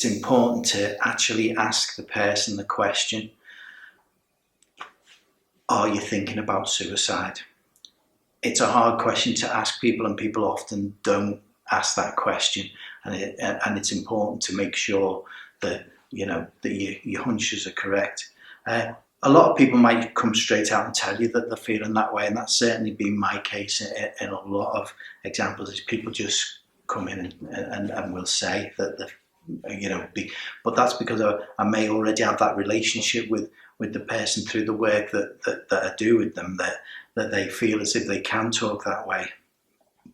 it's important to actually ask the person the question, are you thinking about suicide? It's a hard question to ask people, and people often don't ask that question. And it's important to make sure that your hunches are correct. A lot of people might come straight out and tell you that they're feeling that way, and that's certainly been my case in a lot of examples. Is people just come in and will say that but that's because I may already have that relationship with the person through the work that I do with them, that they feel as if they can talk that way.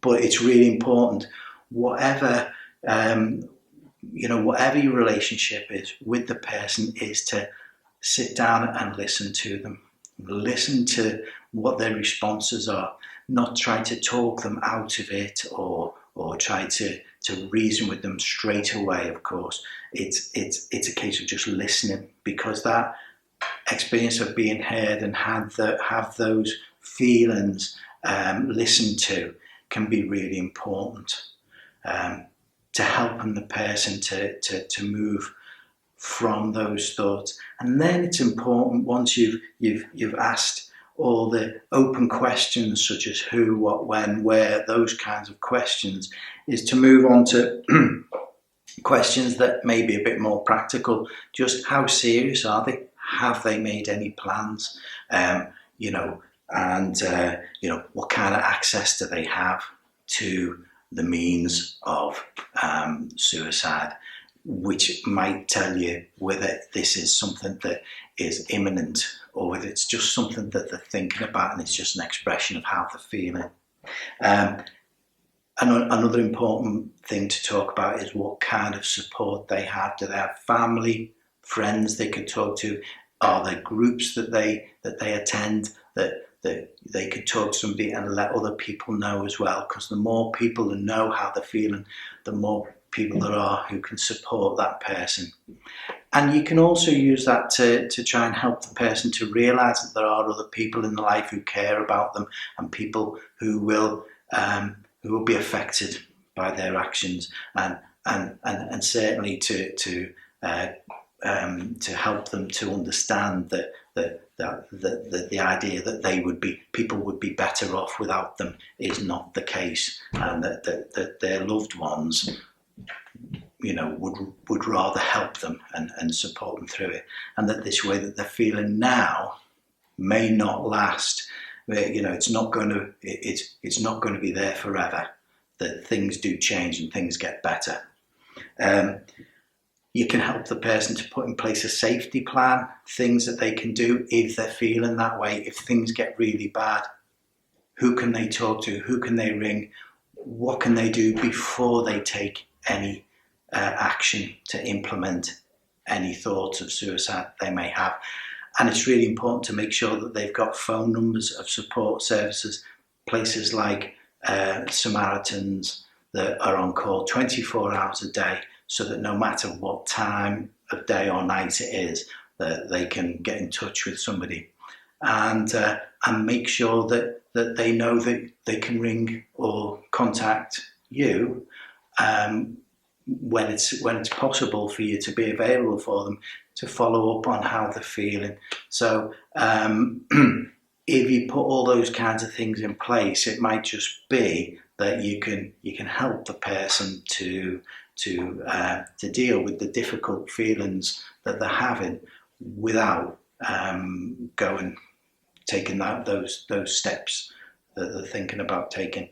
But it's really important, whatever whatever your relationship is with the person, is to sit down and listen to them. Listen to what their responses are, not try to talk them out of it or try to reason with them straight away. Of course, it's a case of just listening, because that experience of being heard and have those feelings listened to can be really important to helping the person to move from those thoughts. And then it's important, once you've asked all the open questions such as who, what, when, where, those kinds of questions, is to move on to questions that may be a bit more practical. Just how serious are they? Have they made any plans? What kind of access do they have to the means of suicide, which might tell you whether this is something that is imminent or whether it's just something that they're thinking about and it's just an expression of how they're feeling. And another important thing to talk about is what kind of support they have. Do they have family, friends they could talk to? Are there groups that they attend that they could talk to somebody and let other people know as well? Because the more people that know how they're feeling, the more people there are who can support that person. And you can also use that to try and help the person to realise that there are other people in their life who care about them, and people who will be affected by their actions, and certainly to help them to understand that the idea that people would be better off without them is not the case, and that their loved ones would rather help them and support them through it, and that this way that they're feeling now may not last. It's not going to be there forever. That things do change and things get better. You can help the person to put in place a safety plan, things that they can do if they're feeling that way. If things get really bad, who can they talk to? Who can they ring? What can they do before they take any action to implement any thoughts of suicide they may have? And it's really important to make sure that they've got phone numbers of support services, places like Samaritans that are on call 24 hours a day, so that no matter what time of day or night it is, that they can get in touch with somebody, and make sure that they know that they can ring or contact you when it's possible for you to be available for them to follow up on how they're feeling. So if you put all those kinds of things in place, it might just be that you can help the person to deal with the difficult feelings that they're having without taking those steps that they're thinking about taking.